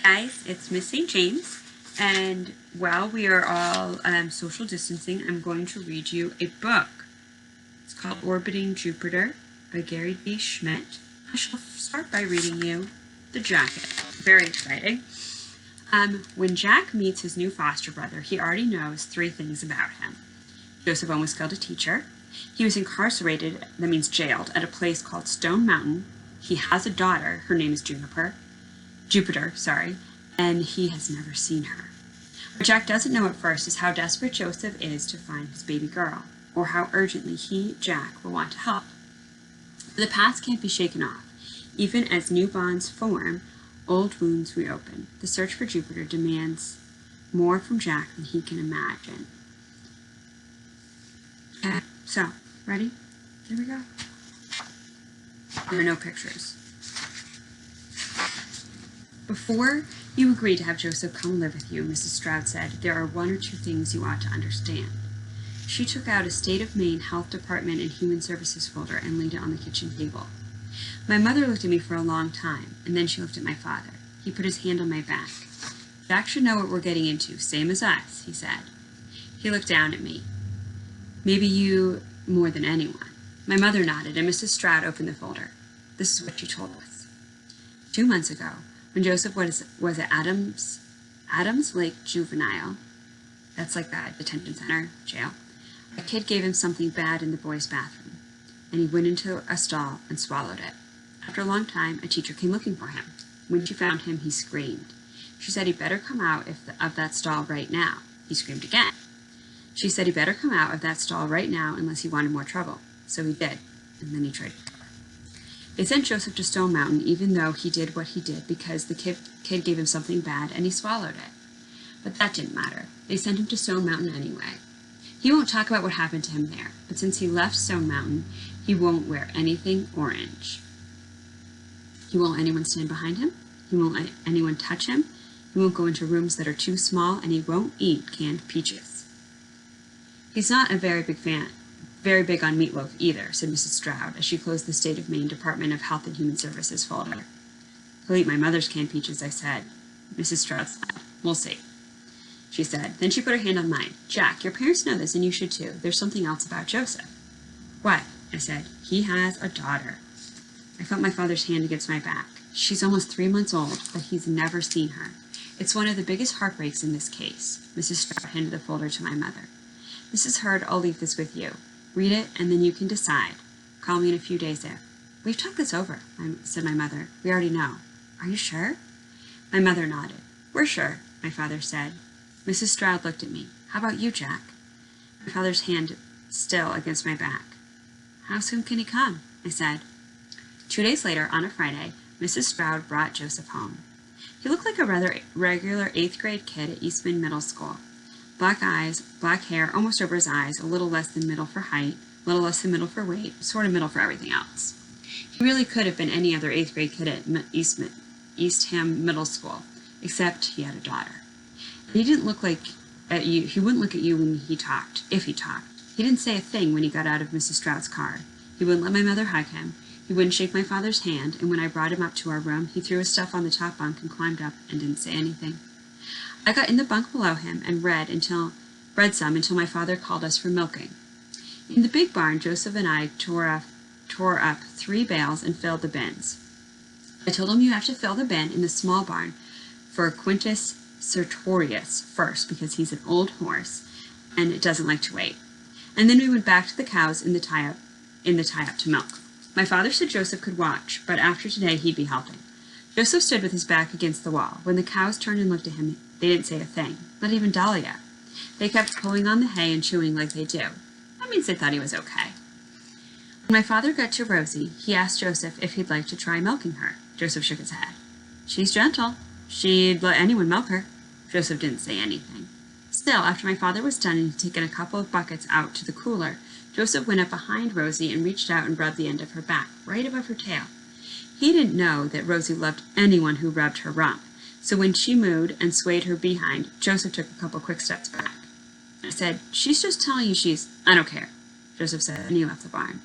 guys, it's Miss St. James, and while we are all social distancing, I'm going to read you a book. It's called Orbiting Jupiter by Gary D. Schmidt. I shall start by reading you the jacket. Very exciting. When Jack meets his new foster brother, he already knows 3 things about him. Joseph almost killed a teacher. He was incarcerated, that means jailed, at a place called Stone Mountain. He has a daughter, her name is Jupiter, and he has never seen her. What Jack doesn't know at first is how desperate Joseph is to find his baby girl, or how urgently he, Jack, will want to help. The past can't be shaken off. Even as new bonds form, old wounds reopen. The search for Jupiter demands more from Jack than he can imagine. Okay, so, ready? Here we go. There are no pictures. Before you agree to have Joseph come live with you, Mrs. Stroud said, there are 1 or 2 things you ought to understand. She took out a State of Maine Health Department and Human Services folder and laid it on the kitchen table. My mother looked at me for a long time, and then she looked at my father. He put his hand on my back. Jack should know what we're getting into, same as us, he said. He looked down at me. Maybe you more than anyone. My mother nodded, and Mrs. Stroud opened the folder. This is what she told us. 2 months ago, when Joseph was at Adams Lake Juvenile, that's like that detention center, jail, a kid gave him something bad in the boys' bathroom, and he went into a stall and swallowed it. After a long time, a teacher came looking for him. When she found him, he screamed. She said he better come out of that stall right now. He screamed again. She said he better come out of that stall right now unless he wanted more trouble. So he did, and then he tried. They sent Joseph to Stone Mountain even though he did what he did because the kid gave him something bad and he swallowed it. But that didn't matter. They sent him to Stone Mountain anyway. He won't talk about what happened to him there, but since he left Stone Mountain, he won't wear anything orange. He won't let anyone stand behind him. He won't let anyone touch him. He won't go into rooms that are too small, and he won't eat canned peaches. He's not a very big on meatloaf either, said Mrs. Stroud as she closed the State of Maine Department of Health and Human Services folder. He'll eat my mother's canned peaches, I said. Mrs. Stroud said, we'll see, she said. Then she put her hand on mine. Jack, your parents know this, and you should too. There's something else about Joseph. What? I said. He has a daughter. I felt my father's hand against my back. She's almost 3 months old, but he's never seen her. It's one of the biggest heartbreaks in this case. Mrs. Stroud handed the folder to my mother. Mrs. Hurd, I'll leave this with you. Read it, and then you can decide. Call me in a few days if. We've talked this over, said my mother. We already know. Are you sure? My mother nodded. We're sure, my father said. Mrs. Stroud looked at me. How about you, Jack? My father's hand still against my back. How soon can he come? I said. 2 days later, on a Friday, Mrs. Stroud brought Joseph home. He looked like a rather regular 8th grade kid at Eastman Middle School. Black eyes, black hair, almost over his eyes, a little less than middle for height, a little less than middle for weight, sort of middle for everything else. He really could have been any other 8th grade kid at Eastham Middle School, except he had a daughter. He didn't look like at you. He wouldn't look at you when he talked, if he talked. He didn't say a thing when he got out of Mrs. Stroud's car. He wouldn't let my mother hug him. He wouldn't shake my father's hand, and when I brought him up to our room, he threw his stuff on the top bunk and climbed up and didn't say anything. I got in the bunk below him and read some until my father called us for milking. In the big barn, Joseph and I tore up 3 bales and filled the bins. I told him you have to fill the bin in the small barn for Quintus Sertorius first because he's an old horse and it doesn't like to wait. And then we went back to the cows in the tie-up to milk. My father said Joseph could watch, but after today he'd be helping. Joseph stood with his back against the wall. When the cows turned and looked at him, they didn't say a thing, not even Dahlia. They kept pulling on the hay and chewing like they do. That means they thought he was okay. When my father got to Rosie, he asked Joseph if he'd like to try milking her. Joseph shook his head. She's gentle. She'd let anyone milk her. Joseph didn't say anything. Still, after my father was done and had taken a couple of buckets out to the cooler, Joseph went up behind Rosie and reached out and rubbed the end of her back, right above her tail. He didn't know that Rosie loved anyone who rubbed her rump, so when she mooed and swayed her behind, Joseph took a couple quick steps back. I said, she's just telling you I don't care, Joseph said, and he left the barn.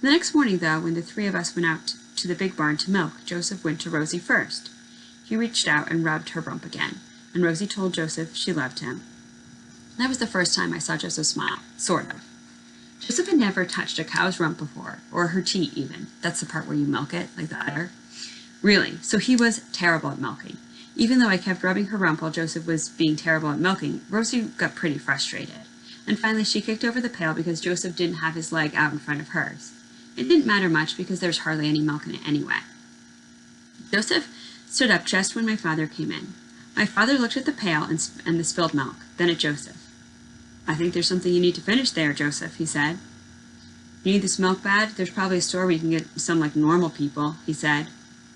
The next morning, though, when the 3 of us went out to the big barn to milk, Joseph went to Rosie first. He reached out and rubbed her rump again, and Rosie told Joseph she loved him. That was the first time I saw Joseph smile, sort of. Joseph had never touched a cow's rump before, or her teat even. That's the part where you milk it, like the udder. Really, so he was terrible at milking. Even though I kept rubbing her rump while Joseph was being terrible at milking, Rosie got pretty frustrated. And finally she kicked over the pail because Joseph didn't have his leg out in front of hers. It didn't matter much because there was hardly any milk in it anyway. Joseph stood up just when my father came in. My father looked at the pail and the spilled milk, then at Joseph. "I think there's something you need to finish there, Joseph," he said. "You need this milk bad? There's probably a store where you can get some like normal people," he said.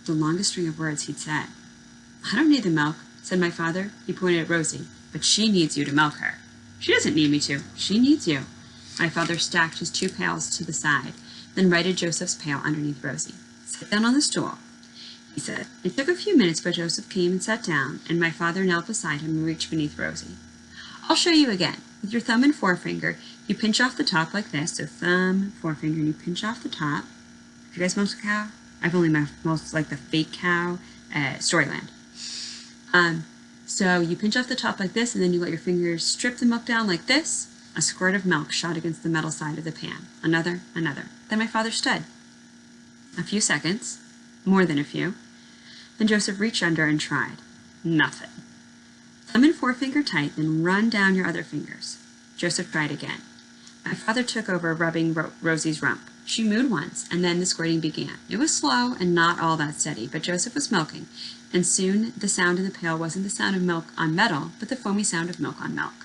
The longest string of words he'd said. "I don't need the milk," said my father. He pointed at Rosie. "But she needs you to milk her." "She doesn't need me to. She needs you." My father stacked his 2 pails to the side, then righted Joseph's pail underneath Rosie. "Sit down on the stool," he said. It took a few minutes, but Joseph came and sat down, and my father knelt beside him and reached beneath Rosie. "I'll show you again. With your thumb and forefinger, you pinch off the top like this. So thumb, forefinger, and you pinch off the top. Have you guys milked a cow? I've only milked like the fake cow at Storyland. So you pinch off the top like this, and then you let your fingers strip the milk down like this. A squirt of milk shot against the metal side of the pan. Another, another. Then my father stood. A few seconds, more than a few. Then Joseph reached under and tried. Nothing. Thumb and forefinger tight, then run down your other fingers. Joseph tried again. My father took over rubbing Rosie's rump. She mooed once, and then the squirting began. It was slow and not all that steady, but Joseph was milking, and soon the sound in the pail wasn't the sound of milk on metal, but the foamy sound of milk on milk.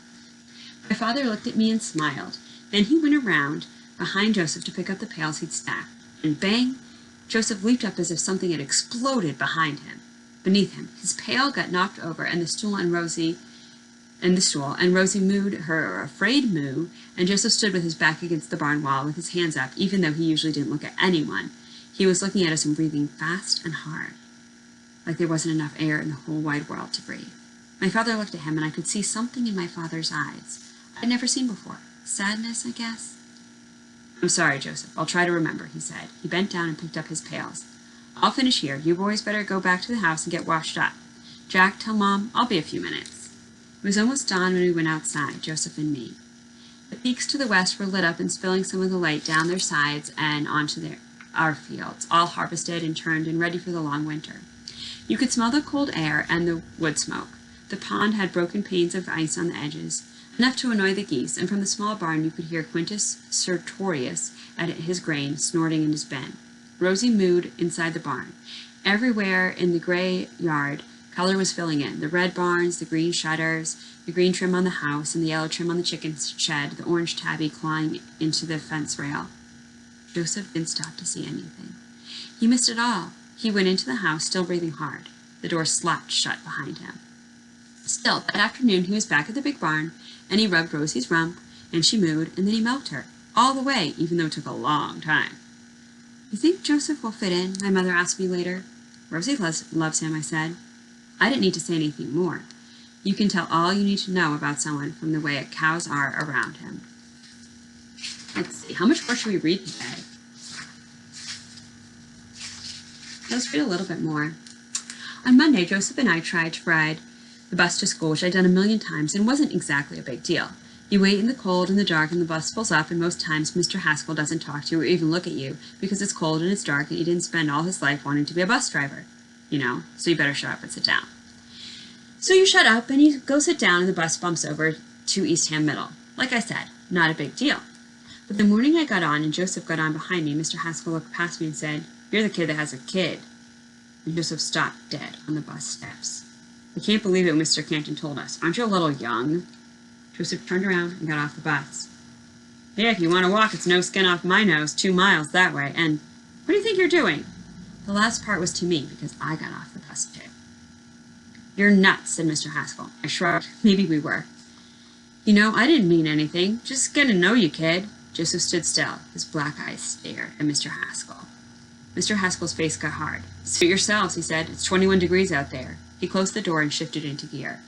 My father looked at me and smiled. Then he went around behind Joseph to pick up the pails he'd stacked, and bang! Joseph leaped up as if something had exploded beneath him. His pail got knocked over, and Rosie mooed her afraid moo, and Joseph stood with his back against the barn wall with his hands up, even though he usually didn't look at anyone. He was looking at us and breathing fast and hard, like there wasn't enough air in the whole wide world to breathe. My father looked at him, and I could see something in my father's eyes I'd never seen before. Sadness, I guess. "I'm sorry, Joseph. I'll try to remember," he said. He bent down and picked up his pails. "I'll finish here. You boys better go back to the house and get washed up. Jack, tell Mom I'll be a few minutes." It was almost dawn when we went outside, Joseph and me. The peaks to the west were lit up and spilling some of the light down their sides and onto our fields, all harvested and turned and ready for the long winter. You could smell the cold air and the wood smoke. The pond had broken panes of ice on the edges, enough to annoy the geese, and from the small barn you could hear Quintus Sertorius at his grain snorting in his bin. Rosie mooed inside the barn. Everywhere in the gray yard, color was filling in. The red barns, the green shutters, the green trim on the house, and the yellow trim on the chicken shed, the orange tabby clawing into the fence rail. Joseph didn't stop to see anything. He missed it all. He went into the house, still breathing hard. The door slapped shut behind him. Still, that afternoon he was back at the big barn, and he rubbed Rosie's rump, and she mooed, and then he milked her. All the way, even though it took a long time. "You think Joseph will fit in?" my mother asked me later. "Rosie loves him," I said. I didn't need to say anything more. You can tell all you need to know about someone from the way cows are around him. Let's see, how much more should we read today? Let's read a little bit more. On Monday, Joseph and I tried to ride the bus to school, which I'd done a million times, and wasn't exactly a big deal. You wait in the cold and the dark, and the bus pulls up, and most times Mr. Haskell doesn't talk to you or even look at you because it's cold and it's dark, and he didn't spend all his life wanting to be a bus driver. So you better shut up and sit down. So you shut up and you go sit down, and the bus bumps over to Eastham Middle. Like I said, not a big deal. But the morning I got on and Joseph got on behind me, Mr. Haskell looked past me and said, "You're the kid that has a kid." And Joseph stopped dead on the bus steps. "I can't believe it," Mr. Canton told us. "Aren't you a little young?" Joseph turned around and got off the bus. "Yeah, if you want to walk, it's no skin off my nose, 2 miles that way, and what do you think you're doing?" The last part was to me, because I got off the bus too. "You're nuts," said Mr. Haskell. I shrugged. Maybe we were. I didn't mean anything. Just get to know you, kid." Joseph stood still. His black eyes stared at Mr. Haskell. Mr. Haskell's face got hard. "Suit yourselves," he said. "It's 21 degrees out there." He closed the door and shifted into gear.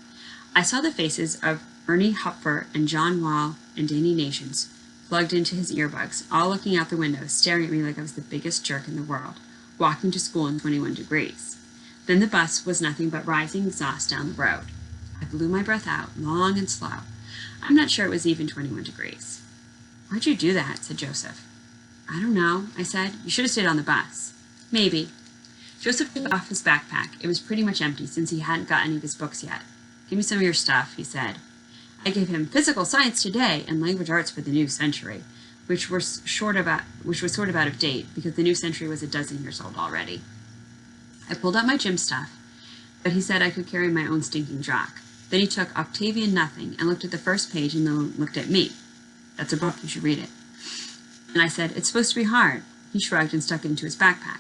I saw the faces of Ernie Hupfer and John Wall and Danny Nations plugged into his earbuds, all looking out the window, staring at me like I was the biggest jerk in the world, walking to school in 21 degrees. Then the bus was nothing but rising exhaust down the road. I blew my breath out, long and slow. I'm not sure it was even 21 degrees. Why'd you do that? Said Joseph. I don't know, I said. You should have stayed on the bus. Maybe. Joseph took off his backpack. It was pretty much empty since he hadn't got any of his books yet. Give me some of your stuff, he said. I gave him Physical Science Today and Language Arts for the New Century, which was sort of out of date because the New Century was a dozen years old already. I pulled out my gym stuff, but he said I could carry my own stinking jock. Then he took Octavian Nothing and looked at the first page and then looked at me. That's a book, you should read it. And I said, it's supposed to be hard. He shrugged and stuck it into his backpack.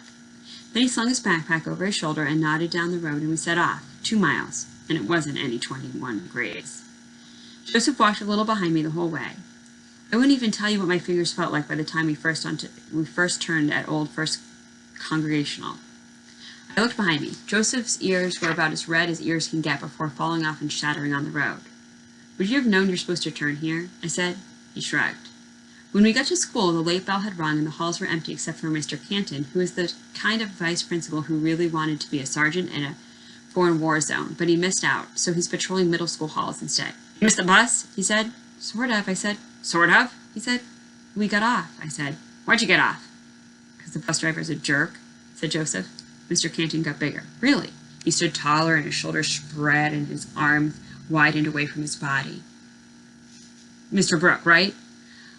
Then he slung his backpack over his shoulder and nodded down the road, and we set off, 2 miles, and it wasn't any 21 degrees. Joseph walked a little behind me the whole way. I wouldn't even tell you what my fingers felt like by the time we first turned at Old First Congregational. I looked behind me. Joseph's ears were about as red as ears can get before falling off and shattering on the road. Would you have known you're supposed to turn here? I said. He shrugged. When we got to school, the late bell had rung and the halls were empty except for Mr. Canton, who was the kind of vice principal who really wanted to be a sergeant in a foreign war zone, but he missed out, so he's patrolling middle school halls instead. You missed the bus? He said. Sort of, I said. Sort of? He said. We got off, I said. Why'd you get off? Because the bus driver's a jerk, said Joseph. Mr. Canton got bigger. Really? He stood taller and his shoulders spread and his arms widened away from his body. Mr. Brooke, right?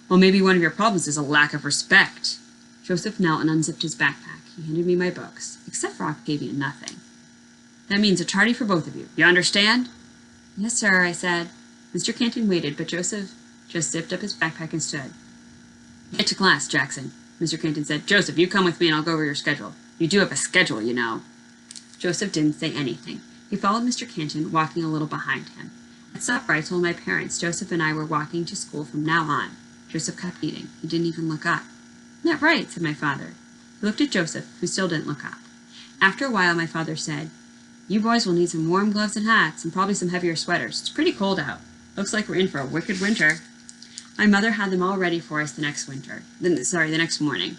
Well, maybe one of your problems is a lack of respect. Joseph knelt and unzipped his backpack. He handed me my books, except for Octavian Nothing. That means a tardy for both of you. You understand? Yes, sir, I said. Mr. Canton waited, but Joseph just zipped up his backpack and stood. Get to class, Jackson, Mr. Canton said. Joseph, you come with me and I'll go over your schedule. You do have a schedule, you know. Joseph didn't say anything. He followed Mr. Canton, walking a little behind him. At supper, I told my parents Joseph and I were walking to school from now on. Joseph kept eating. He didn't even look up. Isn't that right? Said my father. He looked at Joseph, who still didn't look up. After a while, my father said, You boys will need some warm gloves and hats, and probably some heavier sweaters. It's pretty cold out. Looks like we're in for a wicked winter. My mother had them all ready for us the next morning,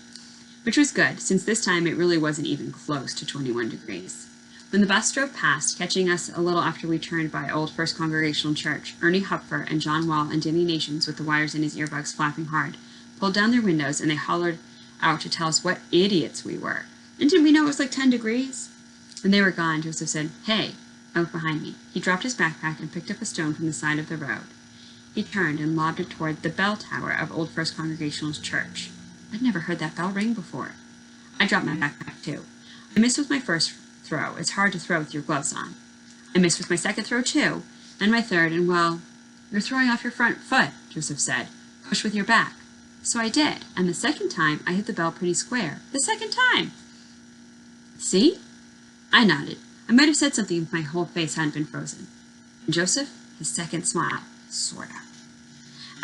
which was good, since this time it really wasn't even close to 21 degrees. When the bus drove past, catching us a little after we turned by Old First Congregational Church, Ernie Hupfer and John Wall and Denny Nations, with the wires in his earbuds flapping hard, pulled down their windows and they hollered out to tell us what idiots we were. And didn't we know it was like 10 degrees? When they were gone, Joseph said, Hey, I looked behind me. He dropped his backpack and picked up a stone from the side of the road. He turned and lobbed it toward the bell tower of Old First Congregational Church. I'd never heard that bell ring before. I dropped my backpack, too. I missed with my first throw. It's hard to throw with your gloves on. I missed with my second throw, too, and my third, and, well, you're throwing off your front foot, Joseph said. Push with your back. So I did, and the second time, I hit the bell pretty square. The second time! See? I nodded. I might have said something if my whole face hadn't been frozen. And Joseph, his second smile, sort of.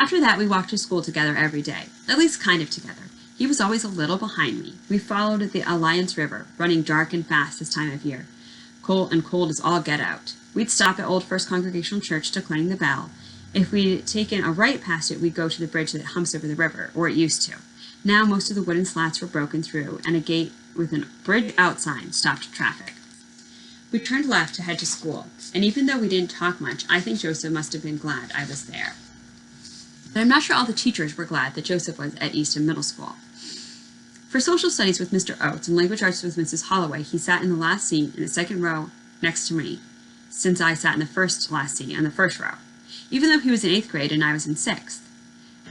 After that, we walked to school together every day, at least kind of together. He was always a little behind me. We followed the Alliance River, running dark and fast this time of year. Cold as all get out. We'd stop at Old First Congregational Church to clang the bell. If we'd taken a right past it, we'd go to the bridge that humps over the river, or it used to. Now most of the wooden slats were broken through, and a gate with a bridge out sign stopped traffic. We turned left to head to school, and even though we didn't talk much, I think Joseph must have been glad I was there. But I'm not sure all the teachers were glad that Joseph was at Easton Middle School. For social studies with Mr. Oates and language arts with Mrs. Holloway, he sat in the last seat in the second row next to me, since I sat in the last seat in the first row, even though he was in 8th grade and I was in 6th.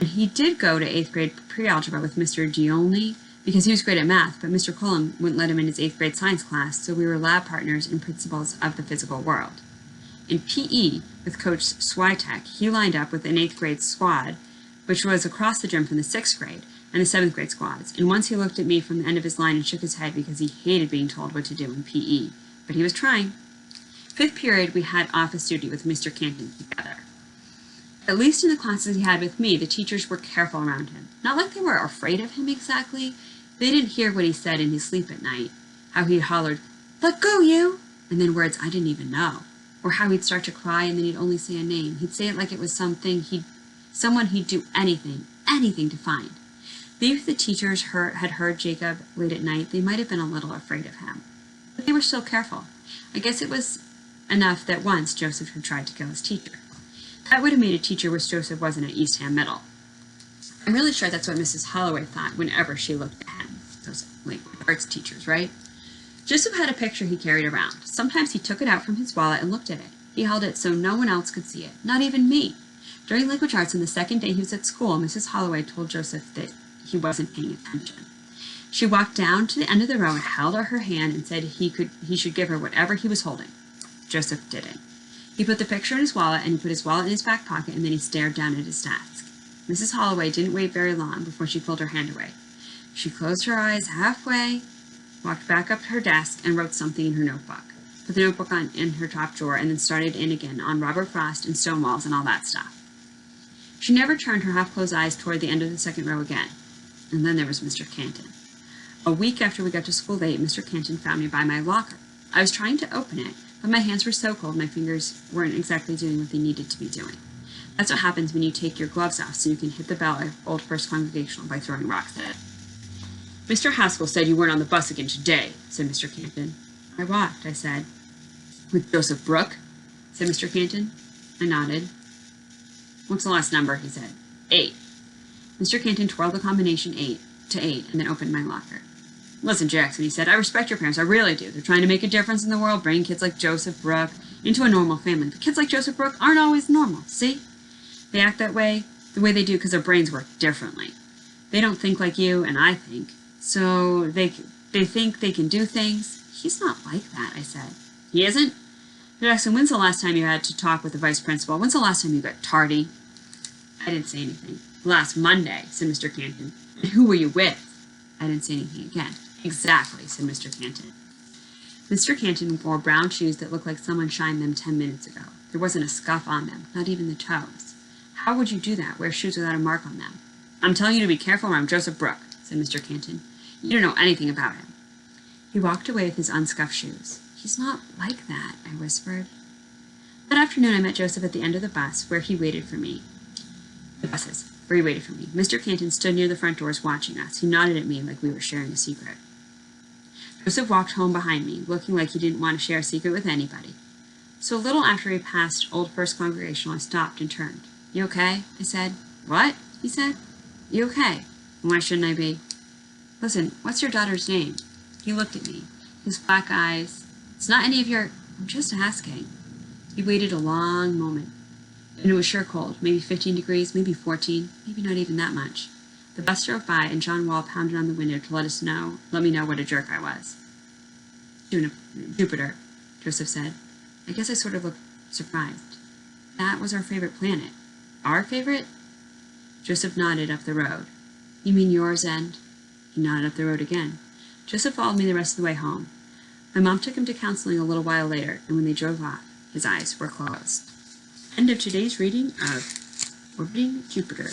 And he did go to 8th grade pre-algebra with Mr. Giolni because he was great at math, but Mr. Cullum wouldn't let him in his 8th grade science class, so we were lab partners in Principles of the Physical World. In PE, with Coach Switek, he lined up with an 8th grade squad, which was across the gym from the 6th grade, and the 7th grade squads, and once he looked at me from the end of his line and shook his head because he hated being told what to do in PE, but he was trying. 5th period, we had office duty with Mr. Canton together. At least in the classes he had with me, the teachers were careful around him. Not like they were afraid of him exactly. They didn't hear what he said in his sleep at night, how he hollered, "Let go, you!" and then words I didn't even know, or how he'd start to cry and then he'd only say a name. He'd say it like it was someone he'd do anything to find. Maybe if the teachers had heard Jacob late at night, they might have been a little afraid of him. But they were still careful. I guess it was enough that once Joseph had tried to kill his teacher. That would have made a teacher wish Joseph wasn't at Eastham Middle. I'm really sure that's what Mrs. Holloway thought whenever she looked at him. Those arts teachers, right? Joseph had a picture he carried around. Sometimes he took it out from his wallet and looked at it. He held it so no one else could see it, not even me. During language arts on the second day he was at school, Mrs. Holloway told Joseph that he wasn't paying attention. She walked down to the end of the row and held out her hand and said he should give her whatever he was holding. Joseph didn't. He put the picture in his wallet, and he put his wallet in his back pocket, and then he stared down at his desk. Mrs. Holloway didn't wait very long before she pulled her hand away. She closed her eyes halfway, walked back up to her desk, and wrote something in her notebook. Put the notebook in her top drawer, and then started in again on Robert Frost and Stonewalls and all that stuff. She never turned her half-closed eyes toward the end of the second row again. And then there was Mr. Canton. A week after we got to school late, Mr. Canton found me by my locker. I was trying to open it, but my hands were so cold my fingers weren't exactly doing what they needed to be doing. That's what happens when you take your gloves off so you can hit the bell at Old First Congregational by throwing rocks at it. Mr. Haskell said you weren't on the bus again today, said Mr. Canton. I walked, I said. With Joseph Brooke? Said Mr. Canton. I nodded. What's the last number? He said. 8. Mr. Canton twirled the combination 8 to 8 and then opened my locker. Listen, Jackson, he said, I respect your parents, I really do. They're trying to make a difference in the world, bringing kids like Joseph Brooke into a normal family. But kids like Joseph Brooke aren't always normal, see? They act that way, the way they do, because their brains work differently. They don't think like you and I think, so they think they can do things. He's not like that, I said. He isn't? Jackson, when's the last time you had to talk with the vice principal? When's the last time you got tardy? I didn't say anything. Last Monday, said Mr. Canton. And who were you with? I didn't say anything again. Exactly, said Mr. Canton. Mr. Canton wore brown shoes that looked like someone shined them 10 minutes ago. There wasn't a scuff on them, not even the toes. How would you do that, wear shoes without a mark on them? I'm telling you to be careful or I'm Joseph Brooke, said Mr. Canton. You don't know anything about him. He walked away with his unscuffed shoes. He's not like that, I whispered. That afternoon I met Joseph at the end of the bus, where he waited for me. Mr. Canton stood near the front doors watching us. He nodded at me like we were sharing a secret. Joseph walked home behind me, looking like he didn't want to share a secret with anybody. So a little after he passed Old First Congregational, I stopped and turned. You okay? I said. What? He said. You okay? Why shouldn't I be? Listen, what's your daughter's name? He looked at me, his black eyes. It's not any of your... I'm just asking. He waited a long moment. And it was sure cold, maybe 15 degrees, maybe 14, maybe not even that much. The bus drove by, and John Wall pounded on the window to let me know what a jerk I was. Jupiter, Joseph said. I guess I sort of looked surprised. That was our favorite planet. Our favorite? Joseph nodded up the road. You mean yours and... He nodded up the road again. Joseph followed me the rest of the way home. My mom took him to counseling a little while later, and when they drove off, his eyes were closed. End of today's reading of Orbiting Jupiter.